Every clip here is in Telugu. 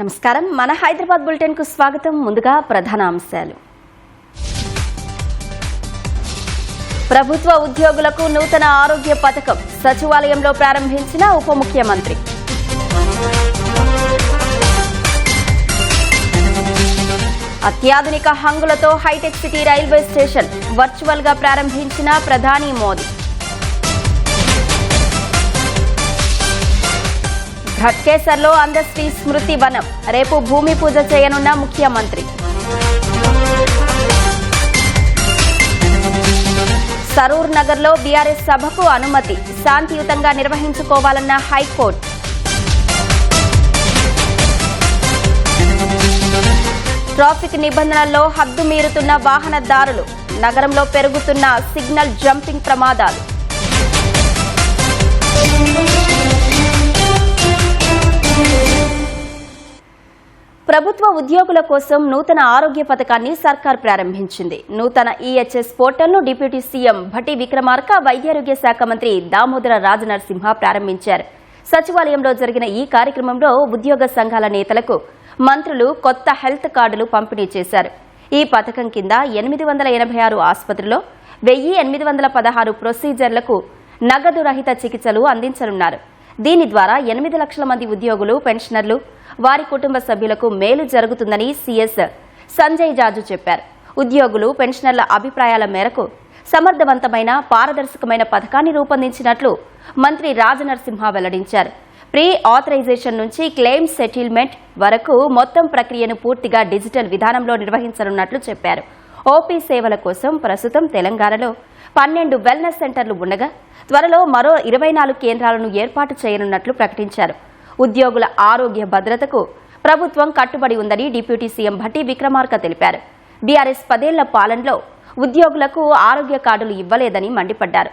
నమస్కారం మన హైదరాబాద్ బులెటిన్ కు స్వాగతం. ముందుగా ప్రధాన అంశాలు. ప్రభుత్వ ఉద్యోగులకు నూతన ఆరోగ్య పథకం సచివాలయంలో ప్రారంభించిన ఉప ముఖ్యమంత్రి. అత్యాధునిక హంగులతో hitech city railway station virtual గా ప్రారంభించిన ప్రధాని మోదీ. ఘట్కేసర్లో అందశ్రీ స్మృతి వనం రేపు భూమి పూజ చేయనున్న ముఖ్యమంత్రి. సరూర్ నగర్లో బీఆర్ఎస్ సభకు అనుమతి శాంతియుతంగా నిర్వహించుకోవాలన్న హైకోర్టు. ట్రాఫిక్ నిబంధనల్లో హద్దు మీరుతున్న వాహనదారులు నగరంలో పెరుగుతున్న సిగ్నల్ జంపింగ్ ప్రమాదాలు. ప్రభుత్వ ఉద్యోగుల కోసం నూతన ఆరోగ్య పథకాన్ని సర్కార్ ప్రారంభించింది. నూతన ఈహెచ్ఎస్ పోర్టల్ను డిప్యూటీ సీఎం భట్టి విక్రమార్క, వైద్యారోగ్య శాఖ మంత్రి దామోదర రాజనరసింహ ప్రారంభించారు. సచివాలయంలో జరిగిన ఈ కార్యక్రమంలో ఉద్యోగ సంఘాల నేతలకు మంత్రులు కొత్త హెల్త్ కార్డులు పంపిణీ చేశారు. ఈ పథకం కింద 886 ఆసుపత్రుల్లో 1816 ప్రొసీజర్లకు నగదు రహిత చికిత్సలు అందించనున్నారు. దీని ద్వారా 8 లక్షల మంది ఉద్యోగులు, పెన్షనర్లు, వారి కుటుంబ సభ్యులకు మేలు జరుగుతుందని సీఎస్ సంజయ్ జాజు చెప్పారు. ఉద్యోగులు, పెన్షనర్ల అభిప్రాయాల మేరకు సమర్థవంతమైన, పారదర్శకమైన పథకాన్ని రూపొందించినట్లు మంత్రి రాజనరసింహ వెల్లడించారు. ప్రీ ఆథరైజేషన్ నుంచి క్లెయిమ్ సెటిల్మెంట్ వరకు మొత్తం ప్రక్రియను పూర్తిగా డిజిటల్ విధానంలో నిర్వహించనున్నట్లు చెప్పారు. ఓపీ సేవల కోసం ప్రస్తుతం తెలంగాణలో 12 వెల్నెస్ సెంటర్లు ఉండగా త్వరలో మరో 24 కేంద్రాలను ఏర్పాటు చేయనున్నట్లు ప్రకటించారు. ఉద్యోగుల ఆరోగ్య భద్రతకు ప్రభుత్వం కట్టుబడి ఉందని డిప్యూటీ సీఎం భట్టి విక్రమార్క తెలిపారు. బీఆర్ఎస్ 10 ఏళ్ల పాలనలో ఉద్యోగులకు ఆరోగ్య కార్డులు ఇవ్వలేదని మండిపడ్డారు.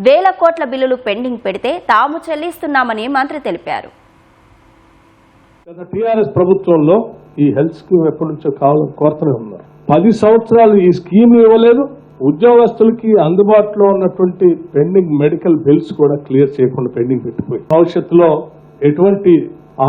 వేల కోట్ల బిల్లులు పెండింగ్ పెడితే తాము చెల్లిస్తున్నామని మంత్రి తెలిపారు. టీఆర్ఎస్ ప్రభుత్వంలో ఈ హెల్త్ స్కీమ్ ఎప్పటి నుంచో కోరుతూనే ఉన్నారు. 10 సంవత్సరాలు ఈ స్కీమ్ ఇవ్వలేదు. ఉద్యోగస్తులకి అందుబాటులో ఉన్నటువంటి పెండింగ్ మెడికల్ బిల్స్ కూడా క్లియర్ చేయకుండా పెండింగ్ పెట్టిపోయి భవిష్యత్తులో ఎటువంటి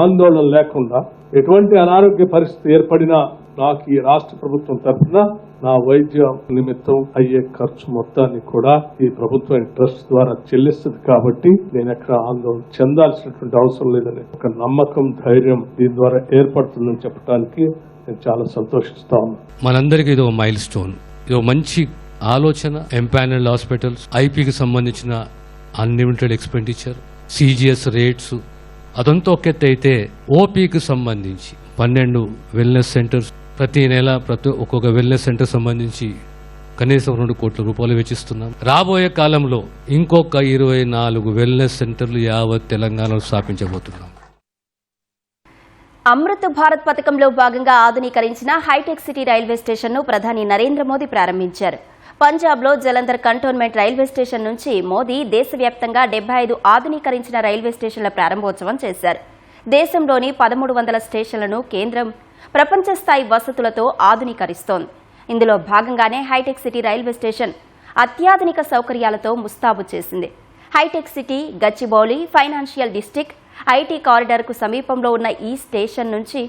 ఆందోళన లేకుండా, ఎటువంటి అనారోగ్య పరిస్థితి ఏర్పడినా నాకు ఈ రాష్ట్ర ప్రభుత్వం తరఫున నా వైద్య నిమిత్తం అయ్యే ఖర్చు మొత్తాన్ని కూడా ఈ ప్రభుత్వం ట్రస్ట్ ద్వారా చెల్లిస్తుంది. కాబట్టి నేను ఎక్కడ ఆందోళన చెందాల్సినటువంటి అవసరం లేదని ఒక నమ్మకం, ధైర్యం దీని ద్వారా ఏర్పడుతుందని చెప్పడానికి నేను చాలా సంతోషిస్తా ఉన్నాను. మనందరికీ ఇది ఒక మైల్ స్టోన్, ఇది ఒక మంచి ఆలోచన. ఎంపానల్డ్ హాస్పిటల్స్, ఐపీకి సంబంధించిన అన్లిమిటెడ్ ఎక్స్పెండిచర్, సిజిఎస్ రేట్స్ అదంతా ఒకెత్త అయితే ఓపీకి సంబంధించి 12 వెల్నెస్ సెంటర్స్ ప్రతి నెల ఒక్కొక్క వెల్నెస్ సెంటర్ సంబంధించి కనీసం 2 కోట్ల రూపాయలు వెచ్చిస్తున్నాం. రాబోయే కాలంలో ఇంకొక 24 వెల్నెస్ సెంటర్లు యావత్ తెలంగాణలో స్థాపించబోతున్నాం. అమృత్ భారత్ పథకంలో భాగంగా ఆధునీకరించిన హైటెక్ సిటీ రైల్వే స్టేషన్ను ప్రధాని నరేంద్ర మోదీ ప్రారంభించారు. పంజాబ్లో జలంధర్ కంటోన్మెంట్ రైల్వే స్టేషన్ నుంచి మోదీ దేశవ్యాప్తంగా 75 ఆధునీకరించిన రైల్వే స్టేషన్ల ప్రారంభోత్సవం చేశారు. దేశంలోని 1300 స్టేషన్లను కేంద్రం ప్రపంచ స్థాయి వసతులతో ఆధునీకరిస్తోంది. ఇందులో భాగంగానే హైటెక్ సిటీ రైల్వే స్టేషన్ అత్యాధునిక సౌకర్యాలతో ముస్తాబు చేసింది. Hitech city, Gachibowli financial district, IT కారిడార్కు సమీపంలో ఉన్న ఈ స్టేషన్ నుంచి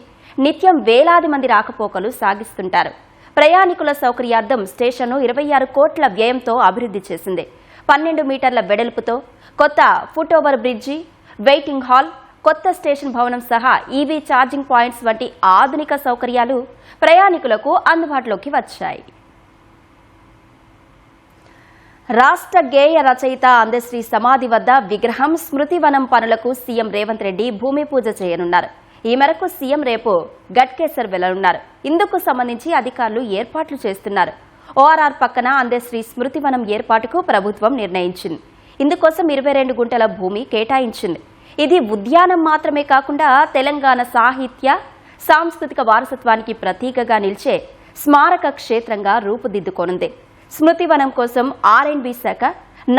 నిత్యం వేలాది మంది రాకపోకలు సాగిస్తుంటారు. ప్రయాణికుల సౌకర్యార్థం స్టేషన్ను 26 కోట్ల వ్యయంతో అభివృద్ధి చేసింది. 12 మీటర్ల వెడల్పుతో కొత్త foot over bridge, waiting hall, కొత్త స్టేషన్ భవనం సహా ఈవీ ఛార్జింగ్ పాయింట్స్ వంటి ఆధునిక సౌకర్యాలు ప్రయాణికులకు అందుబాటులోకి వచ్చాయి. రాష్ట్ర గేయ రచయిత అందశ్రీ సమాధి వద్ద విగ్రహం, స్మృతివనం పనులకు సీఎం రేవంత్ రెడ్డి భూమి పూజ చేయనున్నారు. ఈ మేరకు సీఎం రేపు ఘట్కేసర్ వెళ్లనున్నారు. ఇందుకు సంబంధించి అధికారులు ఏర్పాట్లు చేస్తున్నారు. ఓఆర్ఆర్ పక్కన అందశ్రీ స్మృతివనం ఏర్పాటుకు ప్రభుత్వం నిర్ణయించింది. ఇందుకోసం 22 గుంటల భూమి కేటాయించింది. ఇది ఉద్యానం మాత్రమే కాకుండా తెలంగాణ సాహిత్య, సాంస్కృతిక వారసత్వానికి ప్రతీకగా నిలిచే స్మారక క్షేత్రంగా రూపుదిద్దుకోనుంది. స్మృతివనం కోసం ఆర్ఎండ్బి శాఖ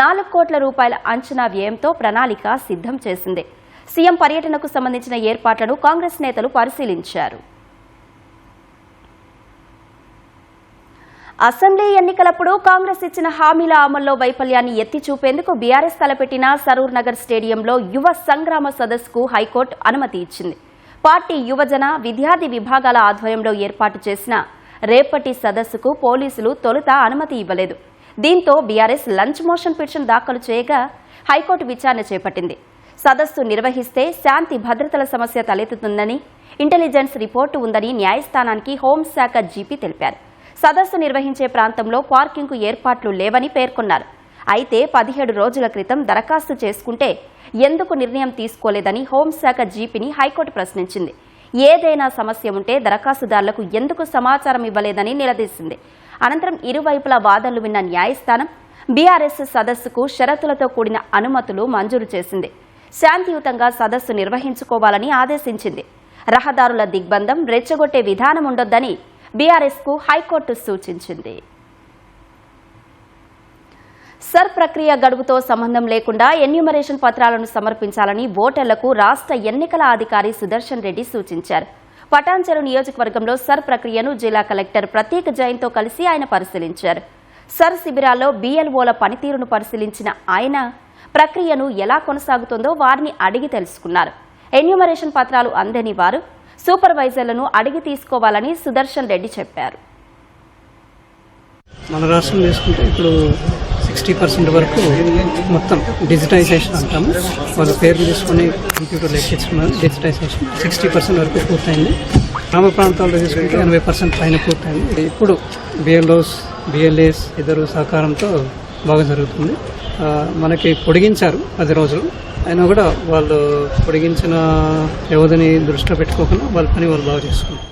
4 కోట్ల రూపాయల అంచనా వ్యయంతో ప్రణాళిక సిద్ధం చేసింది. సీఎం పర్యటనకు సంబంధించిన ఏర్పాట్లను కాంగ్రెస్ నేతలు పరిశీలించారు. అసెంబ్లీ ఎన్నికలప్పుడు కాంగ్రెస్ ఇచ్చిన హామీల అమల్లో వైఫల్యాన్ని ఎత్తి చూపేందుకు బీఆర్ఎస్ తలపెట్టిన సరూర్ నగర్ స్టేడియంలో యువ సంగ్రామ సదస్సుకు హైకోర్టు అనుమతి ఇచ్చింది. పార్టీ యువజన విద్యార్థి విభాగాల ఆధ్వర్యంలో ఏర్పాటు చేసిన రేపటి సదస్సుకు పోలీసులు తొలుత అనుమతి ఇవ్వలేదు. దీంతో బీఆర్ఎస్ లంచ్ మోషన్ పిటిషన్ దాఖలు చేయగా హైకోర్టు విచారణ చేపట్టింది. సదస్సు నిర్వహిస్తే శాంతి భద్రతల సమస్య తలెత్తుతుందని, ఇంటెలిజెన్స్ రిపోర్టు ఉందని న్యాయస్థానానికి హోంశాఖ జీపీ తెలిపారు. సదస్సు నిర్వహించే ప్రాంతంలో పార్కింగ్కు ఏర్పాట్లు లేవని పేర్కొన్నారు. అయితే 17 రోజుల క్రితం దరఖాస్తు చేసుకుంటే ఎందుకు నిర్ణయం తీసుకోలేదని హోంశాఖ జీపీని హైకోర్టు ప్రశ్నించింది. ఏదైనా సమస్య ఉంటే దరఖాస్తుదారులకు ఎందుకు సమాచారం ఇవ్వలేదని నిలదీసింది. అనంతరం ఇరువైపులా వాదనలు విన్న న్యాయస్థానం బీఆర్ఎస్ సదస్సుకు షరతులతో కూడిన అనుమతులు మంజూరు చేసింది. శాంతియుతంగా సదస్సు నిర్వహించుకోవాలని ఆదేశించింది. రహదారుల దిగ్బంధం, రెచ్చగొట్టే విధానం ఉండొద్దని బీఆర్ఎస్కు హైకోర్టు సూచించింది. సర్ ప్రక్రియ గడువుతో సంబంధం లేకుండా ఎన్యూమరేషన్ పత్రాలను సమర్పించాలని ఓటర్లకు రాష్ట్ర ఎన్నికల అధికారి సుదర్శన్ రెడ్డి సూచించారు. పటాన్చెరు నియోజకవర్గంలో సర్ ప్రక్రియను జిల్లా కలెక్టర్ ప్రతీక్ జైన్తో కలిసి ఆయన పరిశీలించారు. సర్ శిబిరాల్లో బీఎల్ఓల పనితీరును పరిశీలించిన ఆయన ప్రక్రియను ఎలా కొనసాగుతుందో వారిని అడిగి తెలుసుకున్నారు. ఎన్యూమరేషన్ పత్రాలు అందని వారు సూపర్వైజర్లను అడిగి తీసుకోవాలని సుదర్శన్ రెడ్డి చెప్పారు. మన రాష్ట్రం తీసుకుంటే ఇప్పుడు 60% వరకు మొత్తం డిజిటైజేషన్ అంటాము. వాళ్ళ పేర్లు తీసుకొని కంప్యూటర్లో ఎక్కించుకున్నారు. డిజిటైజేషన్ 60% వరకు పూర్తయింది. గ్రామ ప్రాంతాల్లో తీసుకుంటే 80% పైన పూర్తయింది. ఇప్పుడు బిఎల్ఓస్, బిఎల్ఏస్ ఇద్దరు సహకారంతో బాగా జరుగుతుంది. మనకి పొడిగించారు 10 రోజులు. అయినా కూడా వాళ్ళు పొడిగించిన వ్యవధిని దృష్టిలో పెట్టుకోకుండా వాళ్ళ పని వాళ్ళు బాగా చేసుకున్నారు.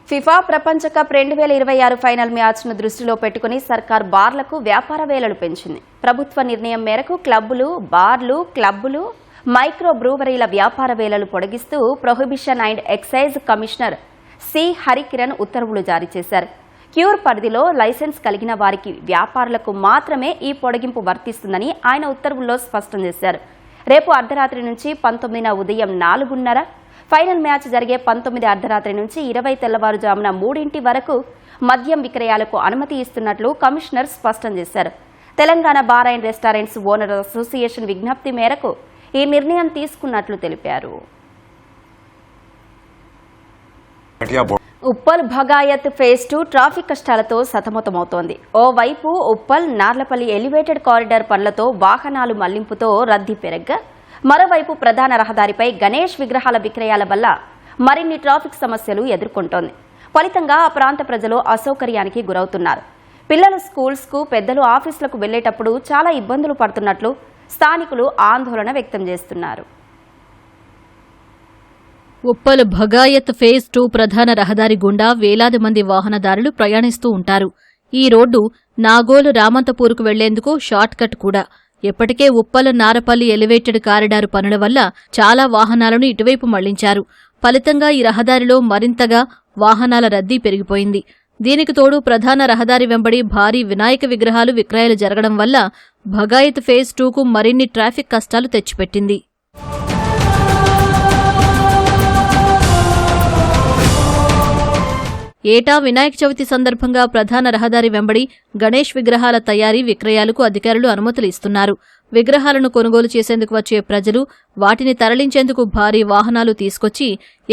ఫిఫా ప్రపంచ కప్ 2026 ఫైనల్ మ్యాచ్ను దృష్టిలో పెట్టుకుని సర్కార్ బార్లకు వ్యాపార వేళలు పెంచింది. ప్రభుత్వ నిర్ణయం మేరకు క్లబ్బులు, మైక్రో బ్రూవరీల వ్యాపార వేళలు పొడిగిస్తూ prohibition and excise commissioner C Harikiran ఉత్తర్వులు జారీ చేశారు. క్యూర్ పరిధిలో లైసెన్స్ కలిగిన వారికి వ్యాపారులకు మాత్రమే ఈ పొడిగింపు వర్తిస్తుందని ఆయన ఉత్తర్వుల్లో స్పష్టం చేశారు. రేపు అర్ధరాత్రి నుంచి 19న ఉదయం 4:30, ఫైనల్ మ్యాచ్ జరిగే 19 అర్ధరాత్రి నుంచి 20 తెల్లవారుజామున 3 వరకు మద్యం విక్రయాలకు అనుమతి ఇస్తున్నట్లు కమిషనర్ స్పష్టం చేశారు. Telangana bar and restaurants owner association విజ్ఞప్తి మేరకు ఈ నిర్ణయం తీసుకున్నట్లు తెలిపారు. ఉప్పల్ భగాయత్ ఫేజ్ 2 ట్రాఫిక్ కష్టాలతో సతమతమవుతోంది. ఓవైపు ఉప్పల్ నార్లపల్లి ఎలివేటెడ్ కారిడార్ పనులతో వాహనాలు మళ్లింపుతో రద్దీ పెరగ్గా, మరోవైపు ప్రధాన రహదారిపై గణేష్ విగ్రహాల విక్రయాల వల్ల మరిన్ని ట్రాఫిక్ సమస్యలు ఎదుర్కొంటోంది. ఫలితంగా ఆ ప్రాంత ప్రజలు అసౌకర్యానికి గురవుతున్నారు. పిల్లలు స్కూల్స్కు, పెద్దలు ఆఫీసులకు వెళ్లేటప్పుడు చాలా ఇబ్బందులు పడుతున్నట్లు స్థానికులు ఆందోళన వ్యక్తం చేస్తున్నారు. ఉప్పల్ భగాయత్ ఫేజ్ 2 ప్రధాన రహదారి గుండా వేలాది మంది వాహనదారులు ప్రయాణిస్తూ ఉంటారు. ఈ రోడ్డు నాగోల్ రామంతపూర్కు వెళ్లేందుకు షార్ట్ కట్ కూడా. ఎప్పటికే ఉప్పల్ నారపల్లి ఎలివేటెడ్ కారిడారు పనుల వల్ల చాలా వాహనాలను ఇటువైపు మళ్లించారు. ఫలితంగా ఈ రహదారిలో మరింతగా వాహనాల రద్దీ పెరిగిపోయింది. దీనికి తోడు ప్రధాన రహదారి వెంబడి భారీ వినాయక విగ్రహాలు విక్రయాలు జరగడం వల్ల భగాయత్ ఫేజ్ 2కు మరిన్ని ట్రాఫిక్ కష్టాలు తెచ్చిపెట్టింది. ఏటా వినాయక చవితి సందర్భంగా ప్రధాన రహదారి వెంబడి గణేష్ విగ్రహాల తయారీ, విక్రయాలకు అధికారులు అనుమతులు ఇస్తున్నారు. విగ్రహాలను కొనుగోలు చేసేందుకు వచ్చే ప్రజలు వాటిని తరలించేందుకు భారీ వాహనాలు తీసుకొచ్చి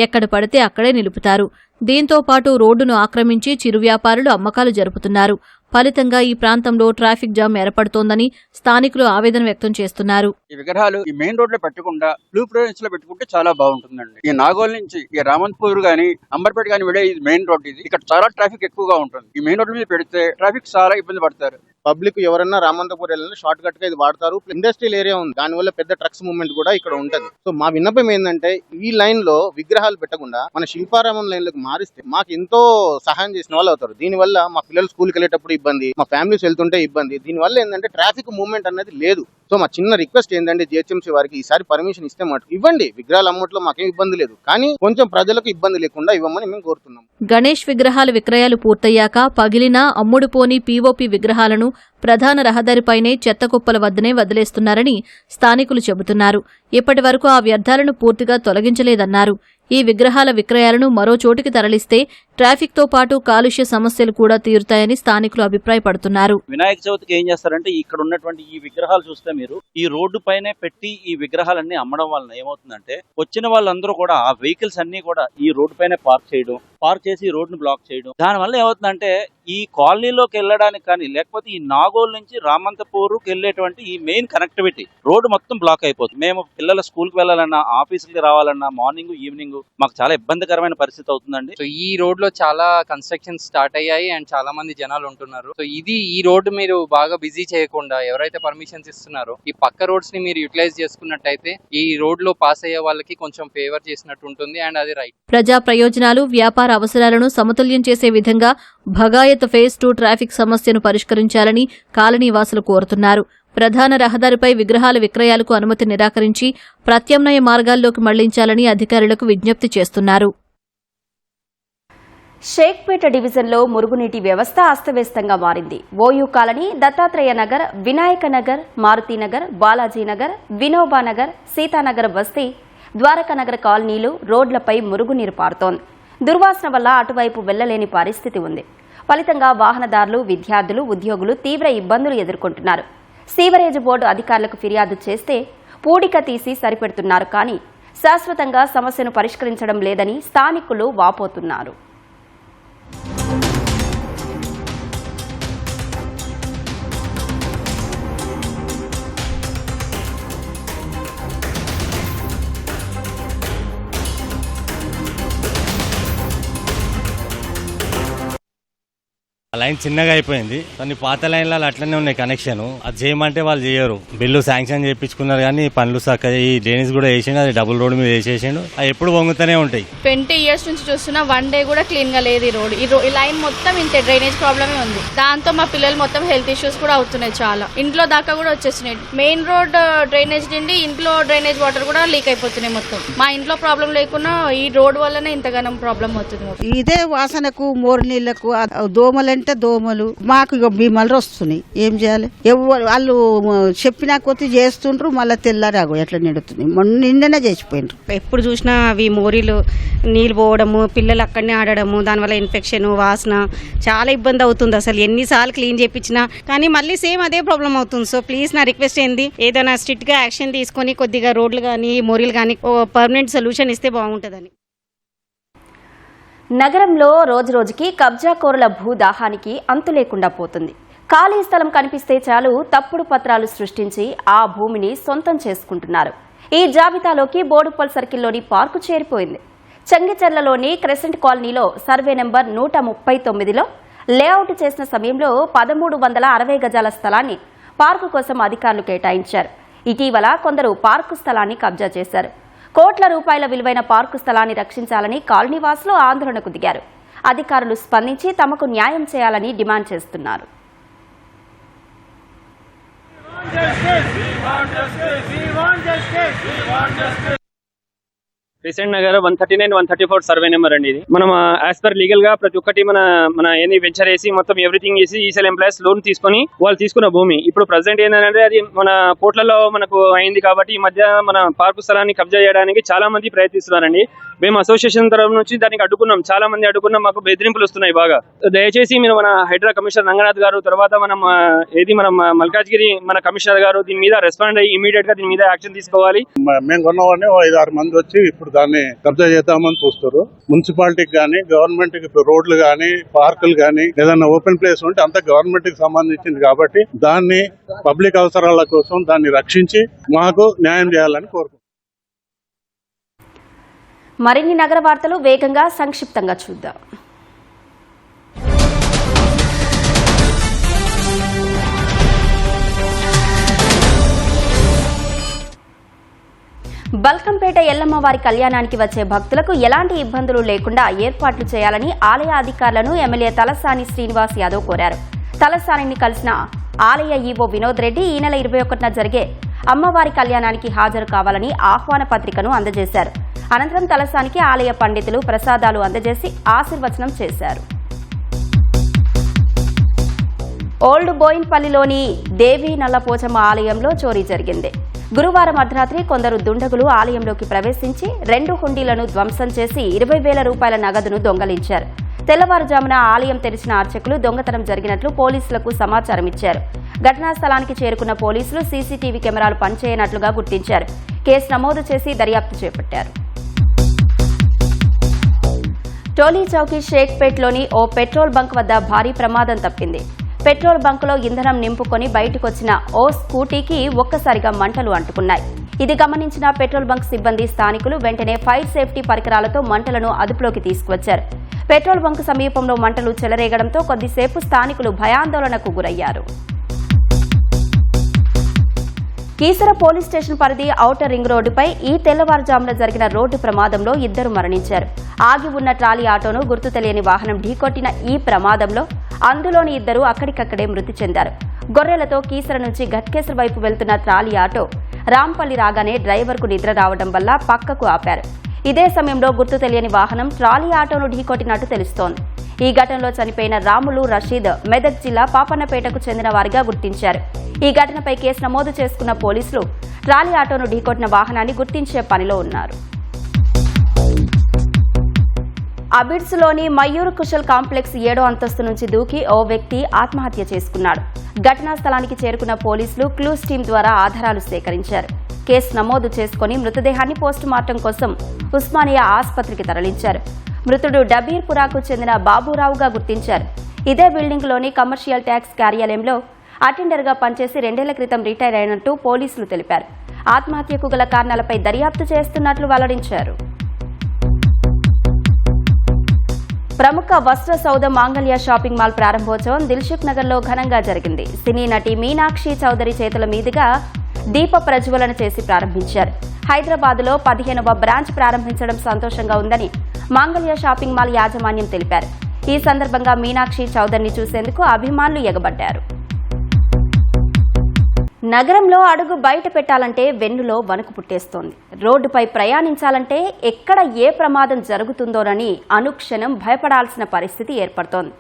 ఎక్కడ పడితే అక్కడే నిలుపుతారు. దీంతో పాటు రోడ్డును ఆక్రమించి చిరు వ్యాపారులు అమ్మకాలు జరుపుతున్నారు. ఫలితంగా ఈ ప్రాంతంలో ట్రాఫిక్ జామ్ ఏర్పడుతోందని స్థానికులు ఆవేదన వ్యక్తం చేస్తున్నారు. ఈ విగ్రహాలు ఈ మెయిన్ రోడ్ లో పెట్టకుండా బ్లూ ప్రోవిన్స్ లో పెట్టుకుంటే చాలా బాగుంటుందండి. ఈ నాగోల్ నుంచి ఈ రామంతపూర్ గానీ అంబర్పేట గానీ వెళ్ళే ఇది మెయిన్ రోడ్. ఇది ఇక్కడ చాలా ట్రాఫిక్ ఎక్కువగా ఉంటుంది. ఈ మెయిన్ రోడ్ మీద పెడితే ట్రాఫిక్ చాలా ఇబ్బంది పడతారు. పబ్లిక్ ఎవరన్నా రామంతపూర్ వెళ్ళినా షార్ట్ కట్ గా ఇది వాడతారు. ఇండస్ట్రియల్ ఏరియా ఉంది, దానివల్ల పెద్ద ట్రక్స్ మూవ్మెంట్ కూడా ఇక్కడ ఉంటది. సో మా విన్నపం ఏంటంటే ఈ లైన్ లో విగ్రహాలు పెట్టకుండా మన శిల్పారామం లైన్ లకు మారిస్తే మాకు ఎంతో సహాయం చేసిన వాళ్ళు అవుతారు. దీనివల్ల మా పిల్లలు స్కూల్కి వెళ్ళేటప్పుడు ఇబ్బంది, మా ఫ్యామిలీస్ వెళ్తుంటే ఇబ్బంది. దీనివల్ల ఏంటంటే ట్రాఫిక్ మూవ్మెంట్ అనేది లేదు. సో మా చిన్న రిక్వెస్ట్ ఏంటంటే జిహెచ్ఎంసీ వారికి ఈసారి పర్మిషన్ ఇస్తే మాట ఇవ్వండి. విగ్రహాలు అమ్మట్లో మాకేం ఇబ్బంది లేదు, కానీ కొంచెం ప్రజలకు ఇబ్బంది లేకుండా ఇవ్వమని మేము కోరుతున్నాం. గణేష్ విగ్రహాల విక్రయాలు పూర్తయ్యాక పగిలిన అమ్ముడుపోని పీఓపీ విగ్రహాలను ప్రధాన రహదారిపైనే చెత్తకుప్పల వద్దనే వదిలేస్తున్నారని స్థానికులు చెబుతున్నారు. ఇప్పటి వరకు ఆ వ్యర్థాలను పూర్తిగా తొలగించలేదన్నారు. ఈ విగ్రహాల విక్రయాలను మరో చోటికి తరలిస్తే ట్రాఫిక్తో పాటు కాలుష్య సమస్యలు కూడా తీరుతాయని స్థానికులు అభిప్రాయపడుతున్నారు. వినాయక చవితికి ఏం చేస్తారంటే ఇక్కడ ఉన్నటువంటి ఈ విగ్రహాలు చూస్తే మీరు ఈ రోడ్డు పైనే పెట్టి ఈ విగ్రహాలన్నీ అమ్మడం వలన ఏమవుతుందంటే వచ్చిన వాళ్ళందరూ కూడా ఆ వెహికల్స్ అన్ని కూడా ఈ రోడ్డు పైనే పార్క్ చేసి ఈ రోడ్డును బ్లాక్ చేయడం. దానివల్ల ఏమవుతుందంటే ఈ కాలనీలోకి వెళ్ళడానికి కానీ లేకపోతే ఈ నాగోల్ నుంచి రామంతపూర్కి వెళ్ళేటువంటి ఈ మెయిన్ కనెక్టివిటీ రోడ్డు మొత్తం బ్లాక్ అయిపోతుంది. మేము పిల్లల స్కూల్కి వెళ్ళాలన్నా ఆఫీస్కి రావాలన్నా మార్నింగ్ ఈవినింగ్ మాకు చాలా ఇబ్బందికరమైన పరిస్థితి అవుతుందండి. సో ఈ రోడ్ లో చాలా కన్స్ట్రక్షన్ స్టార్ట్ అయ్యాయి అండ్ చాలా మంది జనాలు ఉంటున్నారు. సో ఈ రోడ్డు మీరు బాగా బిజీ చేయకుండా ఎవరైతే పర్మిషన్స్ ఇస్తున్నారో ఈ పక్క రోడ్స్ ని మీరు యూటిలైజ్ చేసుకున్నట్టయితే ఈ రోడ్ లో పాస్ అయ్యే వాళ్ళకి కొంచెం ఫేవర్ చేసినట్టు ఉంటుంది అండ్ అది రైట్. ప్రజా ప్రయోజనాలు, వ్యాపార అవసరాలను సమతుల్యం చేసే విధంగా భగాయత్ ఫేజ్ 2 ట్రాఫిక్ సమస్యను పరిష్కరించాలని కాలనీవాసులు కోరుతున్నారు. ప్రధాన రహదారిపై విగ్రహాల విక్రయాలకు అనుమతి నిరాకరించి ప్రత్యామ్నాయ మార్గాల్లోకి మళ్లించాలని అధికారులకు విజ్ఞప్తి చేస్తున్నారు. షేక్పేట డివిజన్లో మురుగునీటి వ్యవస్థ అస్తవ్యస్తంగా మారింది. ఓయూ కాలనీ, దత్తాత్రేయ నగర్, వినాయక నగర్, మారుతీనగర్, బాలాజీనగర్, వినోబానగర్, సీతానగర్ బస్తీ, ద్వారకానగర్ కాలనీలు రోడ్లపై మురుగునీరు పారుతోంది. దుర్వాసన వల్ల అటువైపు వెళ్లలేని పరిస్థితి ఉంది. ఫలితంగా వాహనదారులు, విద్యార్థులు, ఉద్యోగులు తీవ్ర ఇబ్బందులు ఎదుర్కొంటున్నారు. సీవరేజ్ బోర్డు అధికారులకు ఫిర్యాదు చేస్తే పూడిక తీసి సరిపెడుతున్నారు, కానీ శాశ్వతంగా సమస్యను పరిష్కరించడం లేదని స్థానికులు వాపోతున్నారు. లైన్ చిన్నగా అయిపోయింది. కొన్ని పాత లైన్లలో అట్లనే ఉన్నాయి కనెక్షన్. అది చేయమంటే వాళ్ళు చేయరు. బిల్లు శాంక్షన్ చేయించుకున్నారు కానీ పనులు చక్కగా ఈ డ్రైనేజ్ కూడా వేసిండు. అది డబుల్ రోడ్ మీద వేసేసిండు. అవి ఎప్పుడు వంగుతూనే ఉంటాయి. 20 years నుంచి చూస్తున్నా వన్ డే కూడా క్లీన్ గా లేదు ఈ రోడ్. ఈ లైన్ మొత్తం ఇంతే డ్రైనేజ్ ప్రాబ్లమే ఉంది. దాంతో మా పిల్లలు మొత్తం హెల్త్ ఇష్యూస్ కూడా అవుతున్నాయి. చాలా ఇంట్లో దాకా కూడా వచ్చేస్తున్నాయి. మెయిన్ రోడ్ డ్రైనేజ్ నిండి ఇంట్లో డ్రైనేజ్ వాటర్ కూడా లీక్ అయిపోతున్నాయి మొత్తం. మా ఇంట్లో ప్రాబ్లం లేకున్నా ఈ రోడ్ వల్లనే ఇంతగానం ప్రాబ్లం అవుతుంది. ఇదే వాసనకు మోరు నీళ్లకు దోమలంటే దోమలు మాకు భీమలు వస్తున్నాయి. ఏం చేయాలి? వాళ్ళు చెప్పినా కొద్ది చేస్తుండ్రు, మళ్ళీ తెల్లారాగు ఎట్లా నిండుతుంది. నిండనే చేసిపోయిండ్రు. ఎప్పుడు చూసినా అవి మోరీలు నీళ్ళు పోవడము, పిల్లలు అక్కడనే ఆడడము, దానివల్ల ఇన్ఫెక్షన్, వాసన చాలా ఇబ్బంది అవుతుంది. అసలు ఎన్నిసార్లు క్లీన్ చేయించినా కానీ మళ్ళీ సేమ్ అదే ప్రాబ్లం అవుతుంది. సో ప్లీజ్ నా రిక్వెస్ట్ ఏంది, ఏదైనా స్ట్రిక్ట్ గా యాక్షన్ తీసుకొని కొద్దిగా రోడ్లు కానీ మోరీలు కానీ పర్మనెంట్ సొల్యూషన్ ఇస్తే బాగుంటుందని. నగరంలో రోజురోజుకి కబ్జాకోరుల భూదాహానికి అంతు లేకుండా పోతుంది. ఖాళీ స్థలం కనిపిస్తే చాలు తప్పుడు పత్రాలు సృష్టించి ఆ భూమిని సొంతం చేసుకుంటున్నారు. ఈ జాబితాలోకి బోడుపల్ సర్కిల్లోని పార్కు చేరిపోయింది. చంగిచెర్లలోని క్రెసెంట్ కాలనీలో సర్వే నెంబర్ 139లో లేఅవుట్ చేసిన సమయంలో 1360 గజాల స్థలాన్ని పార్కు కోసం అధికారులు కేటాయించారు. ఇటీవల కొందరు పార్కు స్థలాన్ని కబ్జా చేశారు. కోట్ల రూపాయల విలువైన పార్కు స్థలాన్ని రక్షించాలని కాలనీవాసులు ఆందోళనకు దిగారు. అధికారులు స్పందించి తమకు న్యాయం చేయాలని డిమాండ్ చేస్తున్నారు. క్రిసెంట్ నగర్ 139, 134 సర్వే నెంబర్ అండి. ఇది మనం యాజ్ పర్ లీగల్ గా ప్రతి ఒక్కటి మన ఏంది వెంచర్ వేసి మొత్తం ఎవ్రీథింగ్ చేసి ఈసెల్ ఎంప్లాయీస్ లోన్ తీసుకొని వాళ్ళు తీసుకున్న భూమి ఇప్పుడు ప్రెసెంట్ ఏంటంటే అది మన కోట్లలో మనకు అయింది. కాబట్టి ఈ మధ్య మన పార్కు స్థలాన్ని కబ్జా చేయడానికి చాలా మంది ప్రయత్నిస్తున్నారండి. మేము అసోసియేషన్ తరఫు నుంచి దానికి అడ్డుకున్నాం. చాలా మంది అడ్డుకున్నాం. మాకు బెదిరింపులు వస్తున్నాయి బాగా. దయచేసి మీరు మన హైడ్రా కమిషనర్ రంగనాథ్ గారు, తర్వాత మనం మల్కాజ్గిరి మన కమిషనర్ గారు దీని మీద రెస్పాండ్ అయ్యి ఇమీడియట్ గా దీని మీద యాక్షన్ తీసుకోవాలి. మేము కొన్నవాడిని 5-6 మంది వచ్చి ఇప్పుడు దాన్ని కబ్జా చేద్దామని చూస్తారు. మున్సిపాలిటీకి కానీ, గవర్నమెంట్ కి రోడ్లు కానీ, పార్కులు కానీ, ఏదైనా ఓపెన్ ప్లేస్ ఉంటే అంతా గవర్నమెంట్ కి సంబంధించింది. కాబట్టి దాన్ని పబ్లిక్ అవసరాల కోసం దాన్ని రక్షించి మాకు న్యాయం చేయాలని కోరుకుంటున్నాం. మరిన్ని నగర వార్తలు వేగంగా సంక్షిప్తంగా చూద్దాం. బల్కంపేట ఎల్లమ్మ వారి కళ్యాణానికి వచ్చే భక్తులకు ఎలాంటి ఇబ్బందులు లేకుండా ఏర్పాట్లు చేయాలని ఆలయ అధికారులను ఎమ్మెల్యే తలసాని శ్రీనివాస్ యాదవ్ కోరారు. తలసానిని కలిసిన ఆలయ ఈవో వినోద్ రెడ్డి ఈ నెల 21న జరిగే అమ్మవారి కళ్యాణానికి హాజరు కావాలని ఆహ్వాన పత్రికను అందజేశారు. అనంతరం తలసానికి ఆలయ పండితులు ప్రసాదాలు అందజేసి ఆశీర్వచనం చేశారు. ఓల్డ్ బోయిన్పల్లిలోని దేవీ నల్లపోచమ్మ ఆలయంలో చోరీ జరిగింది. గురువారం అర్ధరాత్రి కొందరు దుండగులు ఆలయంలోకి ప్రవేశించి 2 హుండీలను ధ్వంసం చేసి 20,000 రూపాయల నగదును దొంగలించారు. తెల్లవారుజామున ఆలయం తెరిచిన అర్చకులు దొంగతనం జరిగినట్లు పోలీసులకు సమాచారం ఇచ్చారు. ఘటనా స్థలానికి చేరుకున్న పోలీసులు సీసీటీవీ కెమెరాలు పనిచేయనట్లుగా గుర్తించారు. కేసు నమోదు చేసి దర్యాప్తు చేపట్టారు. టోలీ చౌకీ షేక్పేట్లోని ఓ పెట్రోల్ బంక్ వద్ద భారీ ప్రమాదం తప్పింది. పెట్రోల్ బంకులో ఇంధనం నింపుకొని బయటకొచ్చిన ఓ స్కూటీకి ఒక్కసారిగా మంటలు అంటుకున్నాయి. ఇది గమనించిన పెట్రోల్ బంక్ సిబ్బంది, స్థానికులు వెంటనే ఫైర్ సేఫ్టీ పరికరాలతో మంటలను అదుపులోకి తీసుకువచ్చారు. పెట్రోల్ బంక్ సమీపంలో మంటలు చెలరేగడంతో కొద్దిసేపు స్థానికులు భయాందోళనకు గురయ్యారు. కీసర పోలీస్ స్టేషన్ పరిధి ఔటర్ రింగ్ రోడ్డుపై ఈ తెల్లవారుజామున జరిగిన రోడ్డు ప్రమాదంలో 2 మరణించారు. ఆగి ఉన్న ట్రాలీ ఆటోను గుర్తు తెలియని వాహనం ఢీకొట్టిన ఈ ప్రమాదంలో అందులోని 2 అక్కడికక్కడే మృతి చెందారు. గొర్రెలతో కీసర నుంచి ఘట్కేసర్ వైపు వెళ్తున్న ట్రాలీ ఆటో రాంపల్లి రాగానే డ్రైవర్కు నిద్ర రావడం వల్ల పక్కకు ఆపారు. ఇదే సమయంలో గుర్తు తెలియని వాహనం ట్రాలీ ఆటోను ఢీకొట్టినట్టు తెలుస్తోంది. ఈ ఘటనలో చనిపోయిన రాములు రషీద్ మెదక్ జిల్లా పాపన్నపేటకు చెందిన వారిగా గుర్తించారు. ఈ ఘటనపై కేసు నమోదు చేసుకున్న పోలీసులు ట్రాలీ ఆటోను ఢీకొట్టిన వాహనాన్ని గుర్తించే పనిలో ఉన్నారు. అబిడ్స్లోని మయూర్ కుశల్ కాంప్లెక్స్ 7వ అంతస్తు నుంచి దూకి ఓ వ్యక్తి ఆత్మహత్య చేసుకున్నాడు. ఘటనా స్థలానికి చేరుకున్న పోలీసులు క్లూస్ టీం ద్వారా ఆధారాలు సేకరించారు. కేసు నమోదు చేసుకుని మృతదేహాన్ని పోస్టుమార్టం కోసం ఉస్మానియా ఆసుపత్రికి తరలించారు. మృతుడు డబీర్పురాకు చెందిన బాబురావుగా గుర్తించారు. ఇదే బిల్డింగ్లోని కమర్షియల్ ట్యాక్స్ కార్యాలయంలో అటెండర్గా పనిచేసి 2 ఏళ్ల క్రితం రిటైర్ అయినట్టు పోలీసులు తెలిపారు. ఆత్మహత్యకు గల కారణాలపై దర్యాప్తు చేస్తున్నట్లు వెల్లడించారు. ప్రముఖ వస్త్ర సౌధ మాంగళ్య షాపింగ్ మాల్ ప్రారంభోత్సవం దిల్సుఖ్ నగర్లో ఘనంగా జరిగింది. సినీ నటి మీనాక్షి చౌదరి చేతుల మీదుగా దీప ప్రజ్వలన చేసి ప్రారంభించారు. హైదరాబాద్లో 15వ బ్రాంచ్ ప్రారంభించడం సంతోషంగా ఉందని మాంగళ్య షాపింగ్ మాల్ యాజమాన్యం తెలిపారు. ఈ సందర్భంగా మీనాక్షి చౌదరిని చూసేందుకు అభిమానులు ఎగబడ్డారు. నగరంలో అడుగు బయట పెట్టాలంటే వెన్నులో వణుకు పుట్టేస్తోంది. రోడ్డుపై ప్రయాణించాలంటే ఎక్కడ ఏ ప్రమాదం జరుగుతుందోనని అనుక్షణం భయపడాల్సిన పరిస్థితి ఏర్పడుతోంది.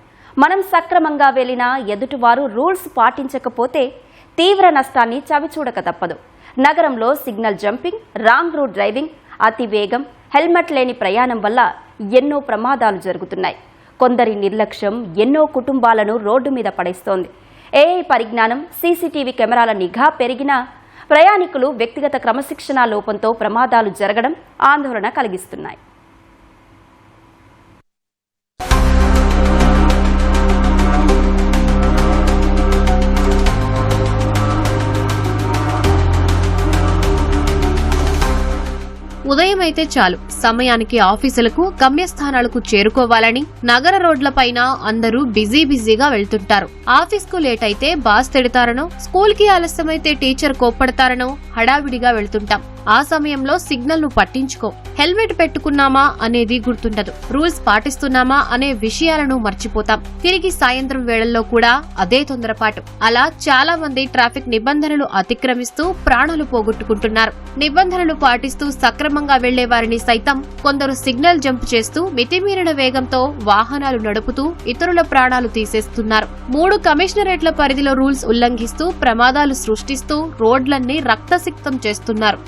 మనం సక్రమంగా వెళ్లినా ఎదుటివారు రూల్స్ పాటించకపోతే తీవ్ర నష్టాన్ని చవిచూడక తప్పదు. నగరంలో signal jumping, wrong route driving, అతి వేగం, హెల్మెట్ లేని ప్రయాణం వల్ల ఎన్నో ప్రమాదాలు జరుగుతున్నాయి. కొందరి నిర్లక్ష్యం ఎన్నో కుటుంబాలను రోడ్డు మీద పడేస్తోంది. ఏఐ పరిజ్ఞానం, సీసీటీవీ కెమెరాల నిఘా పెరిగినా ప్రయాణికులు వ్యక్తిగత క్రమశిక్షణ లోపంతో ప్రమాదాలు జరగడం ఆందోళన కలిగిస్తున్నాయి. ఉదయం అయితే చాలు సమయానికి ఆఫీసులకు, గమ్యస్థానాలకు చేరుకోవాలని నగర రోడ్లపైన అందరూ బిజీగా వెళ్తుంటారు. ఆఫీస్కు లేట్ అయితే బాస్ తిడతారనో, స్కూల్కి ఆలస్యమైతే టీచర్ కోప్పడతారనో హడావిడిగా వెళ్తుంటాం. ఆ సమయంలో సిగ్నల్ ను పట్టించుకో, హెల్మెట్ పెట్టుకున్నామా అనేది గుర్తుండదు, రూల్స్ పాటిస్తున్నామా అనే విషయాలను మర్చిపోతాం. తిరిగి సాయంత్రం వేళల్లో కూడా అదే తొందరపాటు. అలా చాలా మంది ట్రాఫిక్ నిబంధనలు అతిక్రమిస్తూ ప్రాణాలు పోగొట్టుకుంటున్నారు. నిబంధనలు పాటిస్తూ సక్రమంగా వెళ్లే వారిని సైతం కొందరు సిగ్నల్ జంప్ చేస్తూ మితిమీరిన వేగంతో వాహనాలు నడుపుతూ ఇతరుల ప్రాణాలు తీసేస్తున్నారు. 3 కమిషనరేట్ల పరిధిలో రూల్స్ ఉల్లంఘిస్తూ ప్రమాదాలు సృష్టిస్తూ రోడ్లన్నీ రక్తసిక్తం చేస్తున్నారు.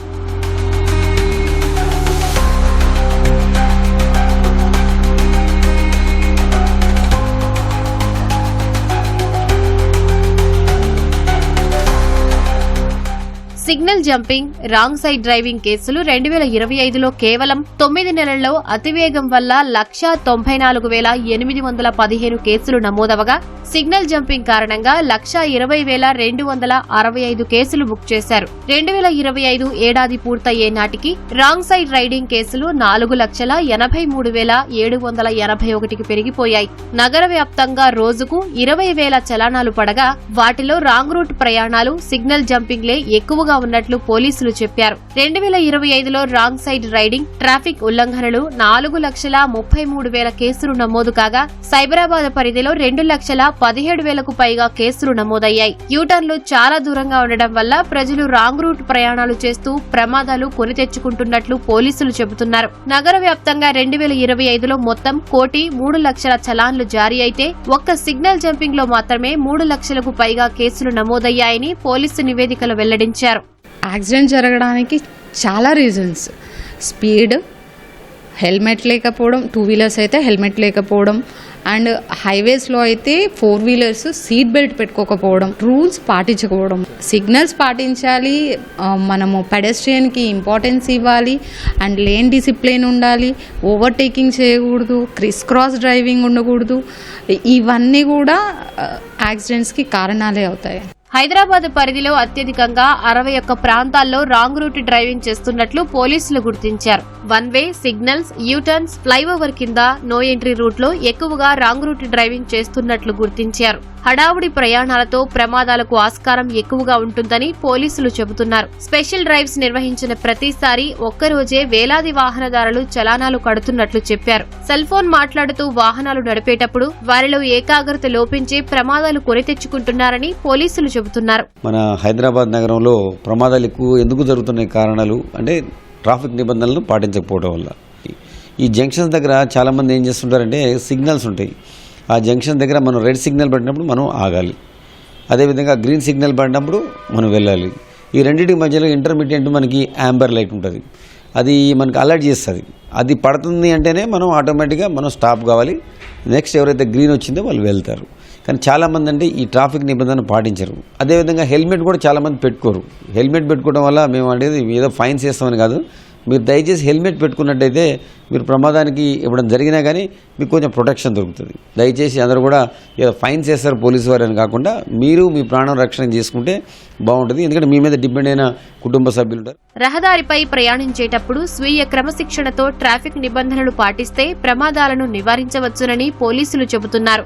Signal jumping, wrong side driving కేసులు 2025లో కేవలం 9 నెలల్లో అతివేగం వల్ల 194,815 కేసులు నమోదవగా, సిగ్నల్ జంపింగ్ కారణంగా 120,265 కేసులు బుక్ చేశారు. 2025 ఏడాది పూర్తయ్యే నాటికి రాంగ్ సైడ్ రైడింగ్ కేసులు 4,83,781కి పెరిగిపోయాయి. నగర వ్యాప్తంగా రోజుకు 20,000 చలానాలు పడగా, వాటిలో రాంగ్ రూట్ ప్రయాణాలు, సిగ్నల్ జంపింగ్లే ఎక్కువగా ఉన్నట్లు పోలీసులు చెప్పారు. 2025లో రాంగ్ సైడ్ రైడింగ్, ట్రాఫిక్ ఉల్లంఘనలు 4,33,000 కేసులు నమోదు కాగా, సైబరాబాద్ పరిధిలో 2,17,000కు పైగా కేసులు నమోదయ్యాయి. యూటర్న్లు చాలా దూరంగా ఉండడం వల్ల ప్రజలు రాంగ్ రూట్ ప్రయాణాలు చేస్తూ ప్రమాదాలు కొని తెచ్చుకుంటున్నట్లు పోలీసులు చెబుతున్నారు. నగర వ్యాప్తంగా 2025లో మొత్తం 1,03,00,000 చలాన్లు జారీ అయితే, ఒక్క సిగ్నల్ జంపింగ్ లో మాత్రమే 3 లక్షలకు పైగా కేసులు నమోదయ్యాయని పోలీసు నివేదికలు వెల్లడించారు. యాక్సిడెంట్ జరగడానికి చాలా రీజన్స్: స్పీడ్, హెల్మెట్ లేకపోవడం, 2 వీలర్స్ అయితే హెల్మెట్ లేకపోవడం, అండ్ హైవేస్లో అయితే 4-వీలర్స్ సీట్ బెల్ట్ పెట్టుకోకపోవడం, రూల్స్ పాటించకపోవడం. సిగ్నల్స్ పాటించాలి, మనము పెడెస్ట్రియన్కి ఇంపార్టెన్స్ ఇవ్వాలి అండ్ లేన్ డిసిప్లిన్ ఉండాలి, ఓవర్టేకింగ్ చేయకూడదు, క్రిస్ క్రాస్ డ్రైవింగ్ ఉండకూడదు. ఇవన్నీ కూడా యాక్సిడెంట్స్కి కారణాలే అవుతాయి. హైదరాబాద్ పరిధిలో అత్యధికంగా 61 ప్రాంతాల్లో రాంగ్ రూట్ డ్రైవింగ్ చేస్తున్నట్లు పోలీసులు గుర్తించారు. One way, signals, U-turns, flyover కింద నో ఎంట్రీ రూట్ లో ఎక్కువగా రాంగ్ రూట్ డ్రైవింగ్ చేస్తున్నట్లు గుర్తించారు. హడావుడి ప్రయాణాలతో ప్రమాదాలకు ఆస్కారం ఎక్కువగా ఉంటుందని పోలీసులు చెబుతున్నారు. స్పెషల్ డ్రైవ్స్ నిర్వహించిన ప్రతిసారి ఒక్కరోజే వేలాది వాహనదారులు చలానాలు కడుతున్నట్లు చెప్పారు. సెల్ ఫోన్ మాట్లాడుతూ వాహనాలు నడిపేటప్పుడు వారిలో ఏకాగ్రత లోపించి ప్రమాదాలు కొని తెచ్చుకుంటున్నారని పోలీసులు చెబుతున్నారు. మన హైదరాబాద్ నగరంలో ప్రమాదాలు ఎక్కువ ఎందుకు జరుగుతున్న కారణాలు అంటే ట్రాఫిక్ నిబంధనలను పాటించకపోవడం వల్ల. ఈ జంక్షన్స్ దగ్గర చాలామంది ఏం చేస్తుంటారంటే సిగ్నల్స్ ఉంటాయి. ఆ జంక్షన్ దగ్గర మనం రెడ్ సిగ్నల్ పడినప్పుడు మనం ఆగాలి, అదేవిధంగా గ్రీన్ సిగ్నల్ పడినప్పుడు మనం వెళ్ళాలి. ఈ రెండింటి మధ్యలో ఇంటర్మీడియట్ మనకి యాంబర్ లైట్ ఉంటుంది, అది మనకి అలర్ట్ చేస్తుంది. అది పడుతుంది అంటేనే మనం ఆటోమేటిక్గా మనం స్టాప్ కావాలి. నెక్స్ట్ ఎవరైతే గ్రీన్ వచ్చిందో వాళ్ళు వెళ్తారు. కానీ చాలామంది అంటే ఈ ట్రాఫిక్ నిబంధనలు పాటించరు. అదేవిధంగా హెల్మెట్ కూడా చాలామంది పెట్టుకోరు. హెల్మెట్ పెట్టుకోవడం వల్ల మేము అనేది ఏదో ఫైన్స్ వేస్తామని కాదు, మీరు దయచేసి హెల్మెట్ పెట్టుకున్నట్టయితే మీరు ప్రమాదానికి ఇవ్వడం జరిగినా కానీ మీకు కొంచెం ప్రొటెక్షన్ దొరుకుతుంది. దయచేసి అందరూ కూడా ఏదో ఫైన్స్ వేస్తారు పోలీసు వారు అని కాకుండా మీరు మీ ప్రాణం రక్షణ చేసుకుంటే బాగుంటుంది. ఎందుకంటే మీ మీద డిపెండ్ అయిన కుటుంబ సభ్యులు ఉంటారు. రహదారిపై ప్రయాణించేటప్పుడు స్వీయ క్రమశిక్షణతో ట్రాఫిక్ నిబంధనలు పాటిస్తే ప్రమాదాలను నివారించవచ్చునని పోలీసులు చెబుతున్నారు.